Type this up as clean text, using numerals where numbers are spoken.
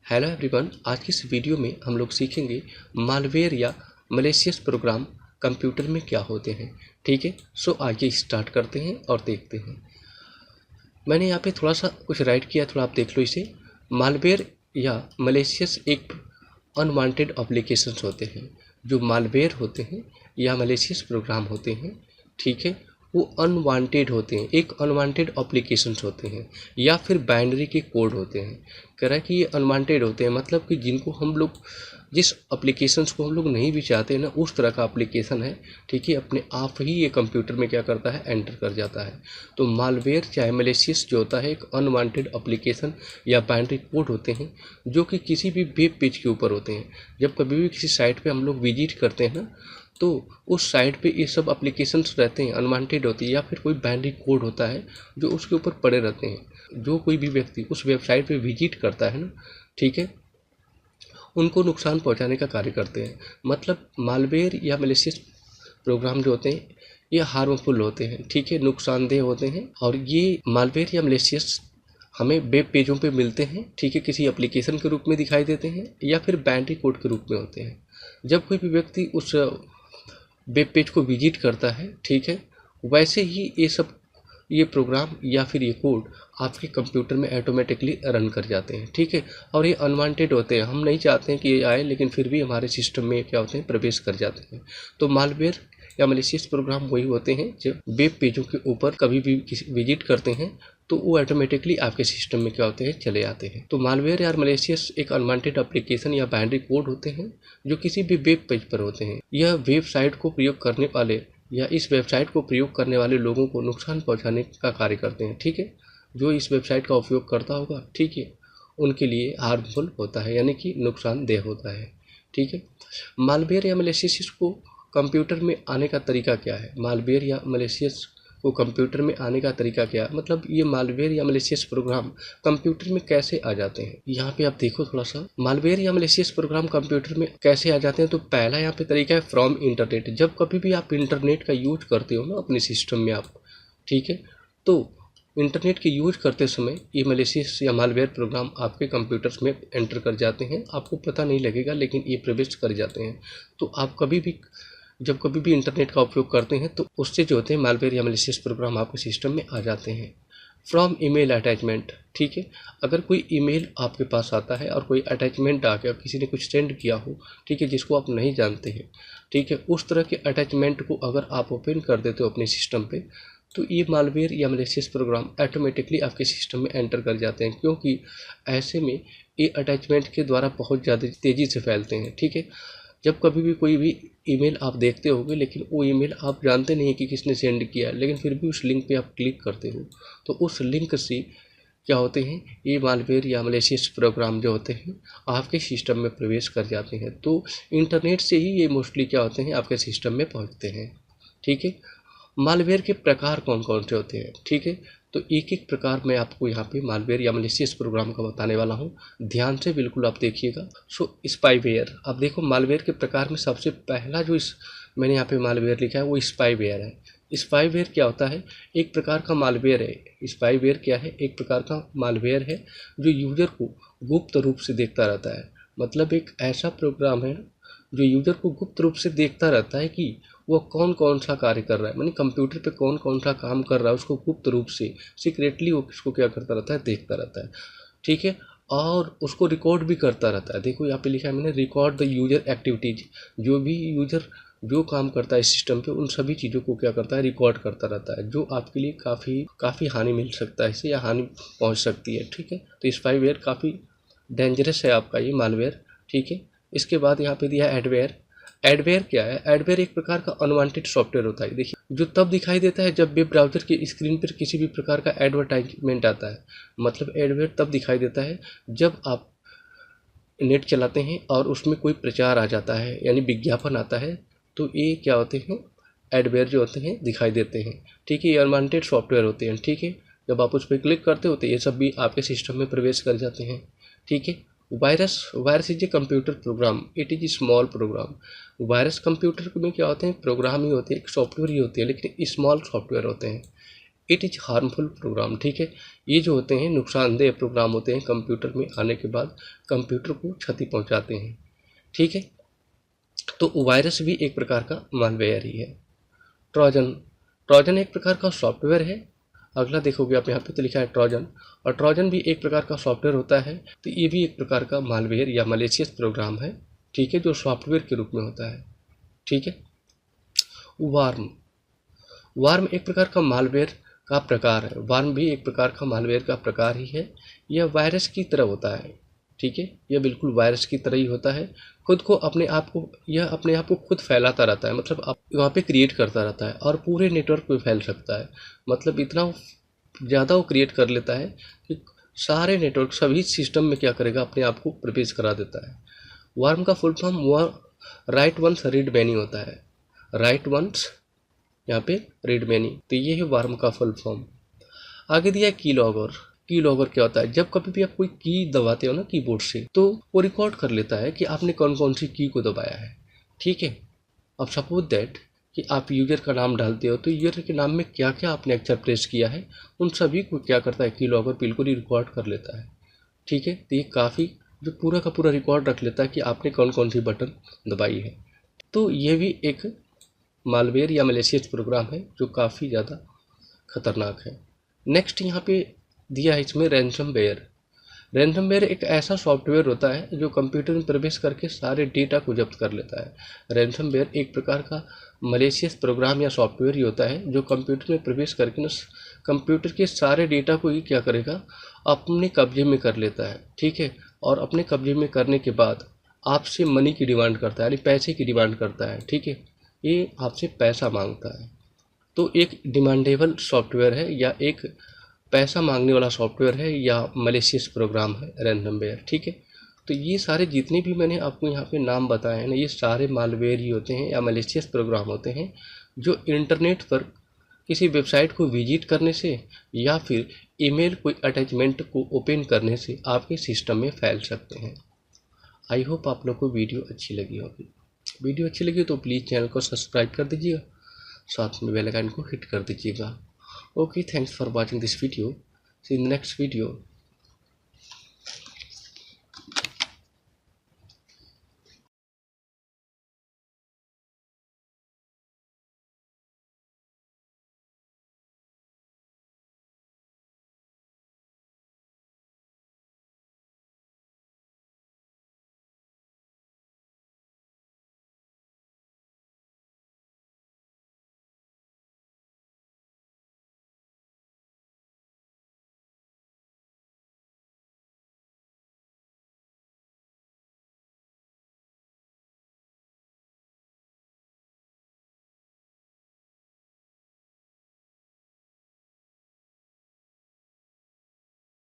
Hello everyone, आज की इस वीडियो में हम लोग सीखेंगे मालवेयर या मलेशियस प्रोग्राम कंप्यूटर में क्या होते हैं। ठीक है, सो आइए स्टार्ट करते हैं और देखते हैं। मैंने यहाँ पे थोड़ा सा कुछ राइट किया, थोड़ा आप देख लो इसे। मालवेयर या मलेशियस एक अनवांटेड एप्लीकेशंस होते हैं। जो मालवेयर होते हैं या मलेशियस प्रोग्राम होते हैं, ठीक है, वो अनवांटेड होते हैं, एक अनवांटेड एप्लीकेशंस होते हैं या फिर बाइनरी के कोड होते हैं। कह रहा है कि ये अनवांटेड होते हैं, मतलब कि जिनको हम लोग जिस एप्लीकेशंस को हम लोग नहीं भी चाहते ना, उस तरह का एप्लीकेशन है। ठीक है, अपने आप ही ये कंप्यूटर में क्या करता है, एंटर कर जाता है। तो मालवेयर चाहे मलेशियस जो होता है एक अनवांटेड एप्लीकेशन या बाइनरी कोड होते हैं जो कि किसी भी वेब पेज के ऊपर होते हैं। जब कभी भी किसी साइट पे हम लोग विजिट करते हैं ना, तो उस साइट पे ये सब एप्लीकेशंस रहते हैं, अनवांटेड होती है या फिर कोई बाइनरी कोड होता है जो उसके ऊपर पड़े रहते हैं। जो कोई भी व्यक्ति उस वेबसाइट पे विजिट करता है ना, ठीक है, उनको नुकसान पहुंचाने का कार्य करते हैं। मतलब मालवेयर या मलेशियस प्रोग्राम जो होते हैं ये हार्मफुल होते हैं, ठीक है, नुकसानदेह होते हैं। और ये मालवेयर या मलेशियस हमें वेब पेजों पे मिलते हैं, ठीक है, किसी एप्लीकेशन के रूप में दिखाई देते हैं या फिर बाइनरी कोड के रूप में होते हैं। जब कोई भी व्यक्ति उस वेब पेज को विजिट करता है, ठीक है, वैसे ही ये प्रोग्राम या फिर ये कोड आपके कंप्यूटर में ऑटोमेटिकली रन कर जाते हैं। ठीक है, और ये अनवांटेड होते हैं, हम नहीं चाहते हैं कि ये आए, लेकिन फिर भी हमारे सिस्टम में क्या होते हैं, प्रवेश कर जाते हैं। तो मालवेयर या मलेशियस प्रोग्राम वही होते हैं जो वेब पेजों के ऊपर कभी भी विजिट करते हैं तो वो ऑटोमेटिकली आपके सिस्टम में क्या होते हैं, चले आते हैं। तो मालवेयर या मलेशियस एक अनवांटेड एप्लीकेशन या बाइनरी कोड होते हैं जो किसी भी वेब पेज पर होते हैं। यह वेबसाइट को प्रयोग करने वाले या इस वेबसाइट को प्रयोग करने वाले लोगों को नुकसान पहुंचाने का कार्य करते हैं। ठीक है, जो इस वेबसाइट का उपयोग करता होगा, ठीक है, उनके लिए हार्मफुल होता है, यानी कि नुकसानदेह होता है। ठीक है, मालवेयर या मलेशियस को कंप्यूटर में आने का तरीका क्या है? मालवेयर या मलेशियस को कंप्यूटर में आने का तरीका क्या है, मतलब ये मालवेयर या मलेशियस प्रोग्राम कंप्यूटर में कैसे आ जाते हैं। यहाँ पे आप देखो थोड़ा सा, मालवेयर या मलेशियस प्रोग्राम कंप्यूटर में कैसे आ जाते हैं। तो पहला यहाँ पे तरीका है फ्रॉम इंटरनेट। जब कभी भी आप इंटरनेट का यूज करते हो ना अपने सिस्टम में आप, ठीक है, तो इंटरनेट के यूज करते समय ये मलेशियस या मालवेयर प्रोग्राम आपके कंप्यूटर्स में एंटर कर जाते हैं। आपको पता नहीं लगेगा, लेकिन ये प्रवेश कर जाते हैं। तो आप जब कभी भी इंटरनेट का उपयोग करते हैं तो उससे जो होते हैं मालवेयर या मलेशियस प्रोग्राम आपके सिस्टम में आ जाते हैं। फ्रॉम ईमेल अटैचमेंट, ठीक है, अगर कोई ईमेल आपके पास आता है और कोई अटैचमेंट आ गया, किसी ने कुछ सेंड किया हो, ठीक है, जिसको आप नहीं जानते हैं, ठीक है, उस तरह के अटैचमेंट को अगर आप ओपन कर देते हो अपने सिस्टम पे, तो ये मालवेयर या मलेशियस प्रोग्राम ऑटोमेटिकली आपके सिस्टम में एंटर कर जाते हैं, क्योंकि ऐसे में ये अटैचमेंट के द्वारा बहुत ज़्यादा तेज़ी से फैलते हैं। ठीक है, जब कभी भी कोई भी ईमेल आप देखते होगे, लेकिन वो ईमेल आप जानते नहीं कि किसने सेंड किया है, लेकिन फिर भी उस लिंक पे आप क्लिक करते हो, तो उस लिंक से क्या होते हैं, ये मालवेयर या मलेशियस प्रोग्राम जो होते हैं आपके सिस्टम में प्रवेश कर जाते हैं। तो इंटरनेट से ही ये मोस्टली क्या होते हैं, आपके सिस्टम में पहुंचते हैं। ठीक है, मालवेयर के प्रकार कौन कौन से होते हैं, ठीक है, तो एक एक प्रकार मैं आपको यहाँ पे मालवेयर या मलेशियस प्रोग्राम का बताने वाला हूँ। ध्यान से बिल्कुल आप देखिएगा। सो स्पाईवेयर, अब देखो मालवेयर के प्रकार में सबसे पहला जो मैंने यहाँ पे मालवेयर लिखा है वो स्पाईवेयर है। स्पाईवेयर क्या होता है, एक प्रकार का मालवेयर है। स्पाईवेयर क्या है, एक प्रकार का मालवेयर है जो यूजर को गुप्त रूप से देखता रहता है। मतलब एक ऐसा प्रोग्राम है जो यूजर को गुप्त रूप से देखता रहता है कि वो कौन कौन सा कार्य कर रहा है, मानी कंप्यूटर पे कौन कौन सा काम कर रहा है, उसको गुप्त रूप से सीक्रेटली वो किसको क्या करता रहता है, देखता रहता है। ठीक है, और उसको रिकॉर्ड भी करता रहता है। देखो यहाँ पे लिखा है मैंने, रिकॉर्ड द यूजर एक्टिविटीज। जो भी यूजर जो काम करता है सिस्टम पे, उन सभी चीज़ों को क्या करता है, रिकॉर्ड करता रहता है, जो आपके लिए काफ़ी हानि मिल सकता है इससे, या हानि पहुँच सकती है। ठीक है, तो स्पाईवेयर काफ़ी डेंजरस है आपका ये मालवेयर। ठीक है, इसके बाद यहाँ पे दिया है एडवेयर। एडवेयर क्या है, एडवेयर एक प्रकार का अनवांटेड सॉफ्टवेयर होता है। देखिए, जो तब दिखाई देता है जब वेब ब्राउजर की स्क्रीन पर किसी भी प्रकार का एडवर्टाइजमेंट आता है। मतलब एडवेयर तब दिखाई देता है जब आप नेट चलाते हैं और उसमें कोई प्रचार आ जाता है, यानी विज्ञापन आता है, तो ये क्या होते हैं, एडवेयर जो होते हैं दिखाई देते हैं। ठीक है, ये अनवांटेड सॉफ्टवेयर होते हैं। ठीक है, जब आप उस पर क्लिक करते हो तो ये सब भी आपके सिस्टम में प्रवेश कर जाते हैं। ठीक है, virus is a computer program, it is small program. Virus computer में क्या होते हैं, प्रोग्राम ही होते हैं, एक सॉफ्टवेयर ही होती है, लेकिन स्मॉल सॉफ्टवेयर होते हैं। It is harmful program. ठीक है, ये जो होते हैं नुकसानदेह प्रोग्राम होते हैं, कंप्यूटर में आने के बाद कंप्यूटर को क्षति पहुंचाते हैं। ठीक है, तो वायरस भी एक प्रकार का मालवेयर ही है। ट्रोजन, ट्रोजन एक प्रकार का सॉफ्टवेयर है। अगला देखोगे आप यहाँ पे तो लिखा है ट्रोजन, और ट्रोजन भी एक प्रकार का सॉफ्टवेयर होता है। तो ये भी एक प्रकार का मालवेयर या मलेशियस प्रोग्राम है। ठीक है, जो सॉफ्टवेयर के रूप में होता है। ठीक है, वार्म, वार्म एक प्रकार का मालवेयर का प्रकार है। वार्म भी एक प्रकार का मालवेयर का प्रकार ही है। यह वायरस की तरह होता है। ठीक है, यह बिल्कुल वायरस की तरह ही होता है। खुद को अपने आप को, यह अपने आप को खुद फैलाता रहता है, मतलब आप वहाँ पे क्रिएट करता रहता है और पूरे नेटवर्क पे फैल सकता है। मतलब इतना ज़्यादा वो क्रिएट कर लेता है कि सारे नेटवर्क, सभी सिस्टम में क्या करेगा, अपने आप को प्रवेश करा देता है। वार्म का full form write once read many होता है। राइट वंस यहाँ पे रीड मैनी, तो ये है वार्म का फुल फॉर्म। आगे दिया है की लॉगर। की लॉगर क्या होता है, जब कभी भी आप कोई की दबाते हो ना कीबोर्ड से, तो वो रिकॉर्ड कर लेता है कि आपने कौन कौन सी की को दबाया है। ठीक है, अब सपोज दैट कि आप यूजर का नाम डालते हो, तो यूजर के नाम में क्या क्या आपने अक्षर प्रेस किया है, उन सभी को क्या करता है की लॉगर बिल्कुल ही रिकॉर्ड कर लेता है। ठीक है, तो ये काफ़ी जो पूरा का पूरा रिकॉर्ड रख लेता है कि आपने कौन कौन सी बटन दबाई है। तो ये भी एक मालवेयर या मलेशियस प्रोग्राम है जो काफ़ी ज़्यादा खतरनाक है। नेक्स्ट यहाँ पे दिया है इसमें रैंसमवेयर। रैंसमवेयर एक ऐसा सॉफ्टवेयर होता है जो कंप्यूटर में प्रवेश करके सारे डेटा को जब्त कर लेता है। रैंसमवेयर एक प्रकार का मलेशियस प्रोग्राम या सॉफ्टवेयर ही होता है जो कंप्यूटर में प्रवेश करके ना कंप्यूटर के सारे डेटा को ही क्या करेगा, अपने कब्जे में कर लेता है। ठीक है, और अपने कब्जे में करने के बाद आपसे मनी की डिमांड करता है, यानी पैसे की डिमांड करता है। ठीक है, ये आपसे पैसा मांगता है। तो एक डिमांडेबल सॉफ्टवेयर है या एक पैसा मांगने वाला सॉफ्टवेयर है या मलेशियस प्रोग्राम है रैंसमवेयर। ठीक है, तो ये सारे जितने भी मैंने आपको यहाँ पे नाम बताए हैं ना, ये सारे मालवेयर ही होते हैं या मलेशियस प्रोग्राम होते हैं जो इंटरनेट पर किसी वेबसाइट को विजिट करने से या फिर ईमेल कोई अटैचमेंट को ओपन करने से आपके सिस्टम में फैल सकते हैं। आई होप आप लोग को वीडियो अच्छी लगी होगी। वीडियो अच्छी लगी तो प्लीज़ चैनल को सब्सक्राइब कर दीजिएगा, साथ में बेल आइकन को हिट कर दीजिएगा। Okay, thanks for watching this video. See in the next video.